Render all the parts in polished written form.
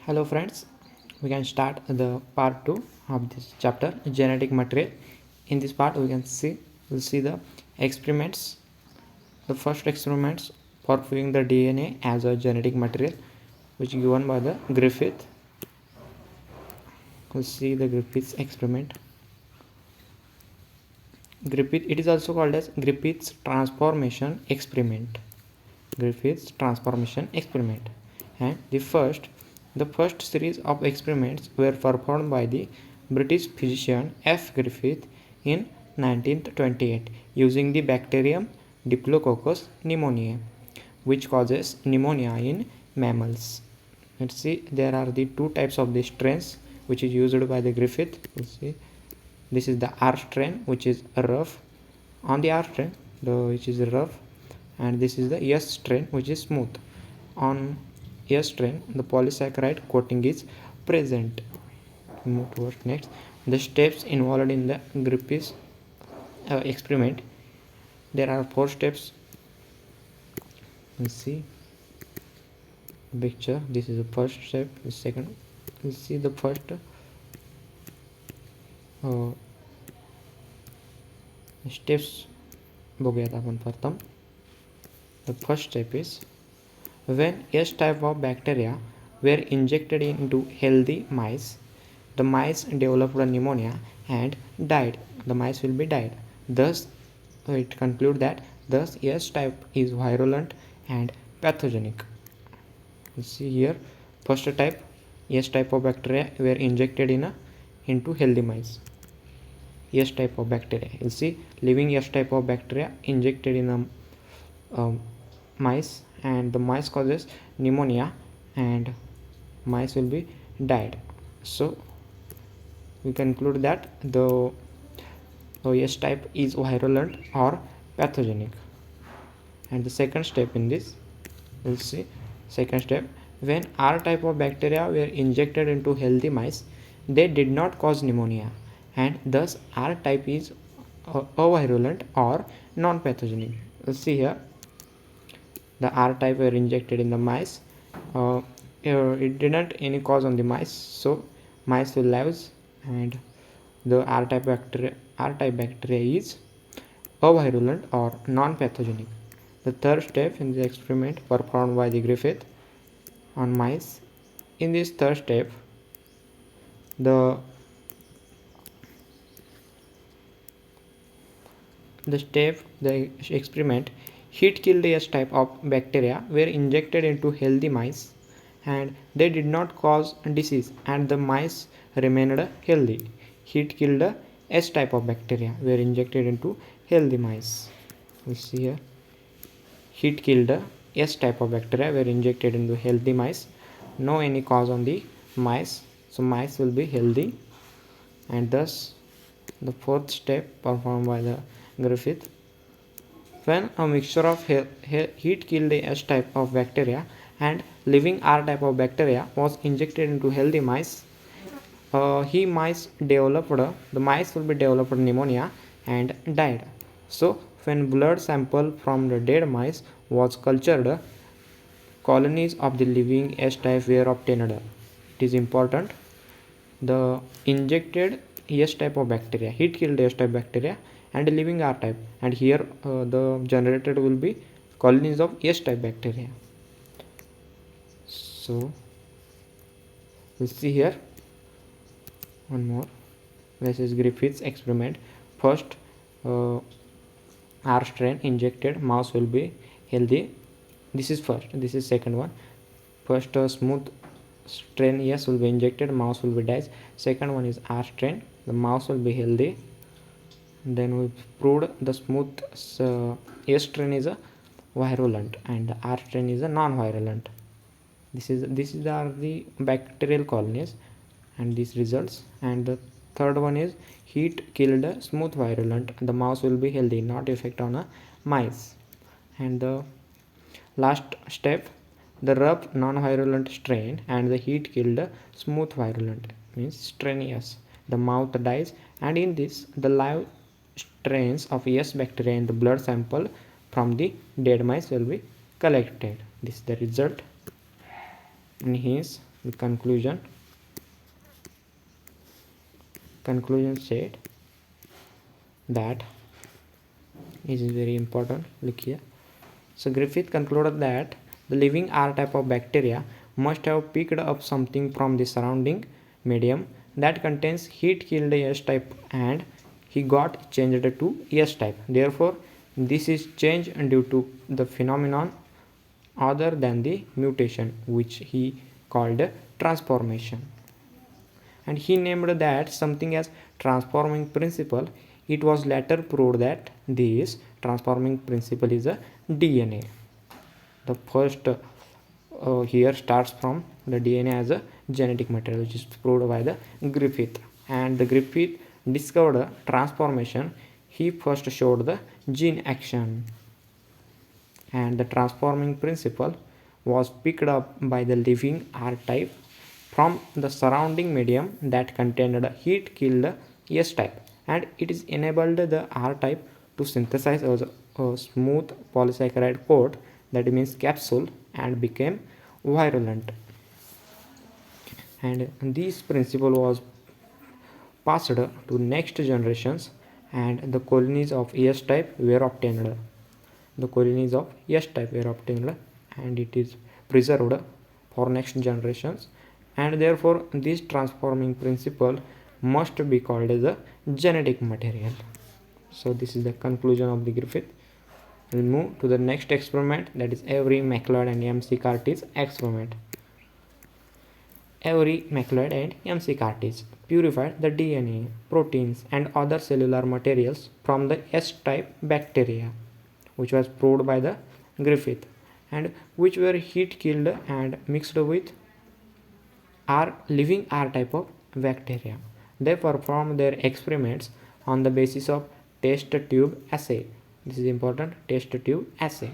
Hello friends, we can start the part 2 of this chapter, genetic material. In this part we'll see the experiments. The first experiments for viewing the DNA as a genetic material, which is given by the Griffith. We'll see the Griffith's experiment. It is also called as Griffith's transformation experiment. Griffith's transformation experiment. And the first series of experiments were performed by the British physician F. Griffith in 1928 using the bacterium Diplococcus pneumoniae, which causes pneumonia in mammals. Let's see, there are the two types of the strains which is used by the Griffith. Let's see, this is the R strain, which is rough. On the R strain, which is rough, and this is the S strain, which is smooth. On S strain, the polysaccharide coating is present. Move towards next. The steps involved in the Griffith's experiment. There are 4 steps. Let's see the picture. This is the first step. The second. Let's see the first. Steps बघूयात आपण प्रथम. The first step is when S type of bacteria were injected into healthy mice, the mice developed pneumonia and died. The mice will be died. Thus, it concludes that thus S type is virulent and pathogenic. You see here, first type, S type of bacteria were injected into healthy mice. S type of bacteria. You see, living S type of bacteria injected in a mice, and the mice causes pneumonia and mice will be died. So we conclude that the S type is virulent or pathogenic. And the second step in this, we'll see second step, when R type of bacteria were injected into healthy mice, they did not cause pneumonia, and thus R type is avirulent or non-pathogenic. Let's see here, the R type were injected in the mice. It didn't any cause on the mice, so mice will live, and the R type bacteria is avirulent or non-pathogenic. The third step in the experiment performed by the Griffith on mice. In this third step, the experiment heat killed S type of bacteria were injected into healthy mice, and they did not cause disease, and the mice remained healthy. Heat killed S type of bacteria were injected into healthy mice. We see here, heat killed S type of bacteria were injected into healthy mice. No any cause on the mice, so mice will be healthy. And thus the fourth step performed by the Griffith, when a mixture of heat killed S type of bacteria and living R type of bacteria was injected into healthy mice, the mice will be developed pneumonia and died. So when blood sample from the dead mice was cultured, colonies of the living S type were obtained. It is important, the injected S type of bacteria, heat killed S type bacteria and living R type, and here the generated will be colonies of S type bacteria. So we'll see here one more. This is Griffith's experiment. First, R strain injected, mouse will be healthy. This is first. This is second one. First, smooth strain S will be injected, mouse will be died. Second one is R strain, the mouse will be healthy. Then we proved the smooth S strain is a virulent and the R strain is a non-virulent. This is the bacterial colonies and these results. And the third one is heat killed smooth virulent, the mouse will be healthy, not effect on a mice. And the last step, the rough non-virulent strain and the heat killed smooth virulent, means strain S, the mouth dies, and in this the live strains of S bacteria in the blood sample from the dead mice will be collected. This is the result, and hence The conclusion said that it is very important. Look here. So Griffith concluded that the living R type of bacteria must have picked up something from the surrounding medium that contains heat-killed S type, and he got changed to S type. Therefore, this is change due to the phenomenon other than the mutation, which he called transformation. And he named that something as transforming principle. It was later proved that this transforming principle is a DNA. The first here starts from the DNA as a genetic material, which is proved by the Griffith. And the Griffith discovered transformation. He first showed the gene action, and the transforming principle was picked up by the living R type from the surrounding medium that contained a heat killed S type, and it is enabled the R type to synthesize a smooth polysaccharide coat, that means capsule, and became virulent. And this principle was passed to next generations, and the colonies of S type were obtained. The colonies of S type were obtained, and it is preserved for next generations, and therefore this transforming principle must be called as a genetic material. So this is the conclusion of the Griffith. We'll move to the next experiment, that is Avery, MacLeod and M.C. Curtis experiment. Avery, MacLeod and M.C. Curtis purified the DNA, proteins and other cellular materials from the S-type bacteria, which was proved by the Griffith, and which were heat killed and mixed with living R type of bacteria. They performed their experiments on the basis of test tube assay. This is important, test tube assay.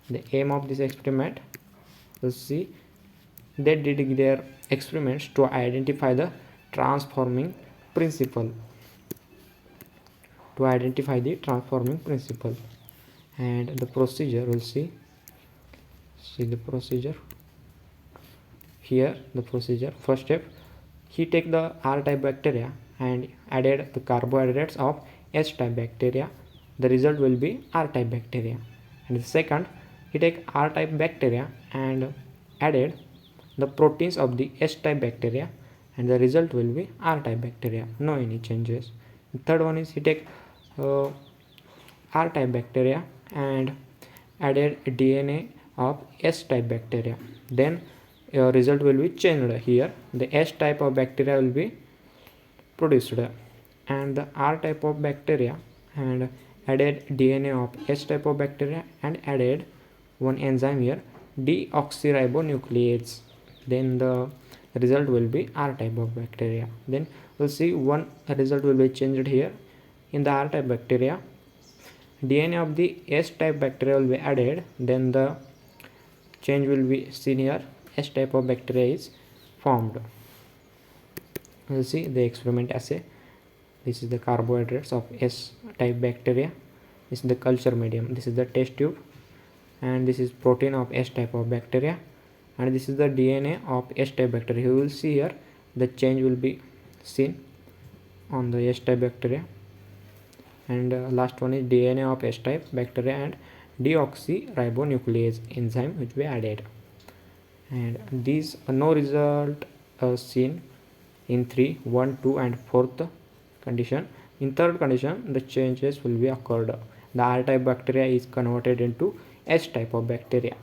The aim of this experiment, let's see, they did their experiments to identify the transforming principle. And the procedure, we'll see the procedure. Here the procedure, first step, he take the R type bacteria and added the carbohydrates of S type bacteria. The result will be R type bacteria. And the second, he take R type bacteria and added the proteins of the S type bacteria, and the result will be R type bacteria, no any changes. The third one is he take R type bacteria and added DNA of S type bacteria, then result will be changed. Here the S type of bacteria will be produced, and the R type of bacteria, and added DNA of S type of bacteria and added one enzyme here, deoxyribonuclease, then the result will be R type of bacteria. Then we'll see one result will be changed here. In the R type bacteria, DNA of the S type bacteria will be added, then the change will be seen here, S type of bacteria is formed. We'll see the experiment assay. This is the carbohydrates of S type bacteria, this is the culture medium, this is the test tube, and this is protein of S type of bacteria, and this is the DNA of S type bacteria. You will see here the change will be seen on the S type bacteria, and last one is DNA of S type bacteria and deoxyribonuclease enzyme which we added, and these no result seen in 3, 1, 2 and 4th condition. In third condition, the changes will be occurred. The R type bacteria is converted into S type of bacteria.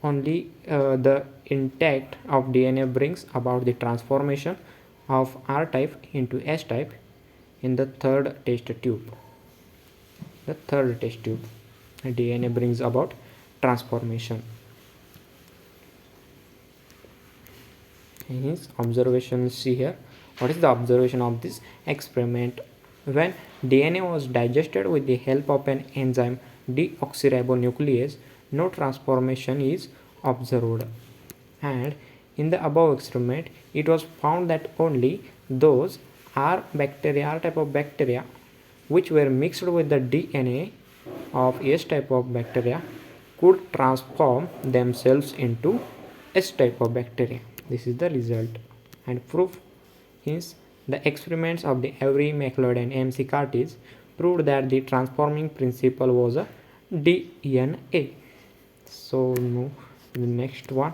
Only the intact of DNA brings about the transformation of R type into S type in the third test tube. DNA brings about transformation. His observation, see here, what is the observation of this experiment? When DNA was digested with the help of an enzyme deoxyribonuclease, no transformation is observed, and in the above experiment it was found that only those R type of bacteria which were mixed with the DNA of S type of bacteria could transform themselves into S type of bacteria. This is the result. And proof is the experiments of the Avery, MacLeod and MC Curtis proved that the transforming principle was a DNA. So now the next one,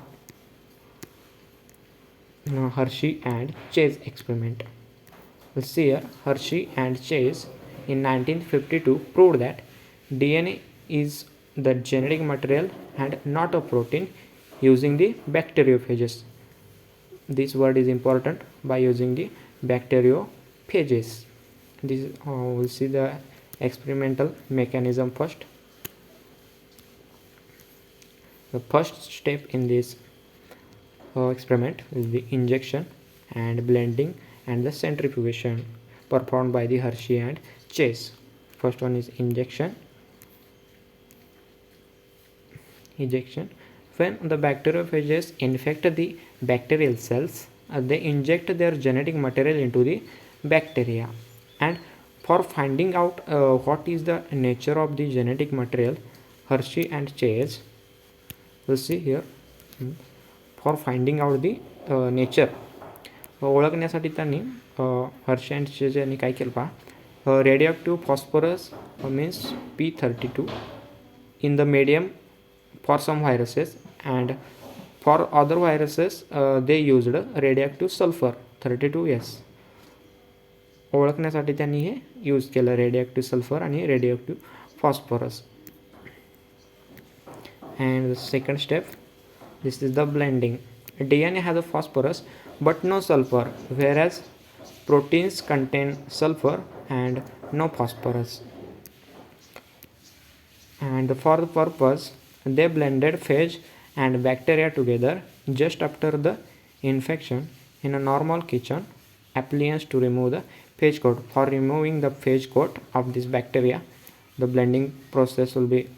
Hershey and Chase experiment. We'll see here Hershey and Chase in 1952 proved that DNA is the genetic material and not a protein using the bacteriophages. This word is important, by using the bacteriophages. This we'll see the experimental mechanism first. The first step in this experiment is the injection and blending and the centrifugation performed by the Hershey and Chase. First one is injection. When the bacteriophages infect the bacterial cells, they inject their genetic material into the bacteria, and for finding out what is the nature of the genetic material, Hershey and Chase, we'll see here, for finding out the nature ओळखण्यासाठी त्यांनी Harshi and chase यांनी काय केलं पहा, radioactive phosphorus means P32 in the medium for some viruses, and for other viruses they used radioactive sulfur 32S. ओळखण्यासाठी त्यांनी हे use केलं, रेडिओॲक्टिव्ह sulphur आणि रेडिओॲक्टिव्ह phosphorus. And the second step, this is the blending. DNA has a phosphorus but no sulfur, whereas proteins contain sulfur and no phosphorus. And for the purpose, they blended phage and bacteria together just after the infection in a normal kitchen appliance to remove the phage coat. For removing the phage coat of this bacteria, the blending process will be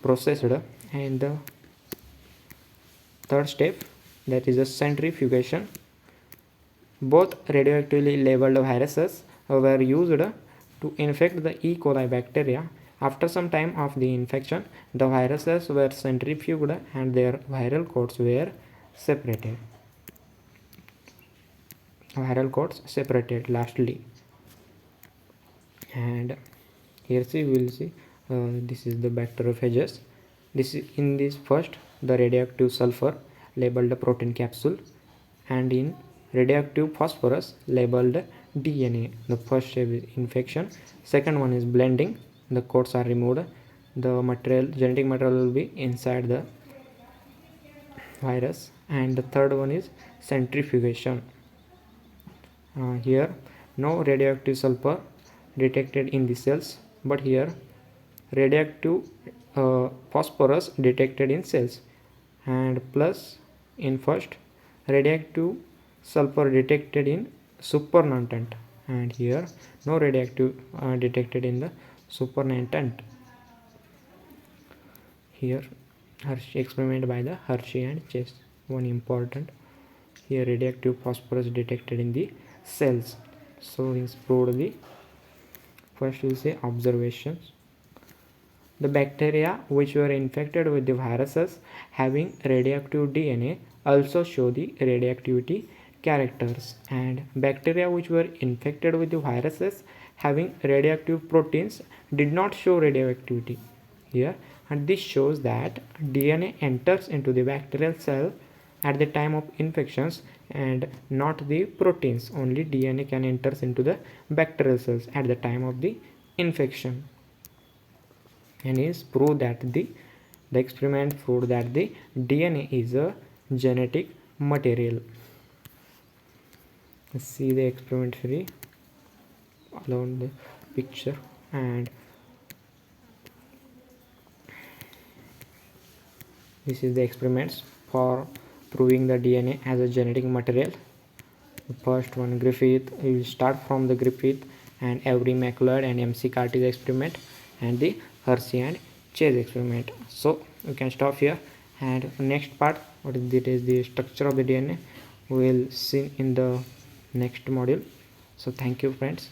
processed. And the third step, that is a centrifugation. Both radioactively labeled viruses were used to infect the E. coli bacteria. After some time of the infection, the viruses were centrifuged and their viral coats were separated. Lastly, and here we will see this is the bacteriophages. This is in this first, the radioactive sulfur labeled protein capsule, and in radioactive phosphorus labeled DNA. The first step is infection, second one is blending. The coats are removed, the genetic material will be inside the virus, and the third one is centrifugation. Here no radioactive sulfur detected in the cells, but here radioactive phosphorus detected in cells, and plus in first radioactive sulfur detected in supernatant, and here no radioactive detected in the supernatant. Here Hershey experiment by the Hershey and Chase. One important here, radioactive phosphorus detected in the cells. So he's proved the first will say observations. The bacteria which were infected with the viruses having radioactive DNA also show the radioactivity characters, and bacteria which were infected with the viruses having radioactive proteins did not show radioactivity here, and this shows that DNA enters into the bacterial cell at the time of infections and not the proteins. Only DNA can enters into the bacterial cells at the time of the infection. And is proved that the experiment proved that the DNA is a genetic material. Let's see the experiment free along the picture, and this is the experiments for proving the DNA as a genetic material. The first one, Griffith. We will start from the Griffith and Avery, MacLeod and MC Curtis experiment, and the Hershey and Chase experiment. So we can stop here, and next part, what is it, is the structure of the DNA, we will see in the next module. So thank you friends.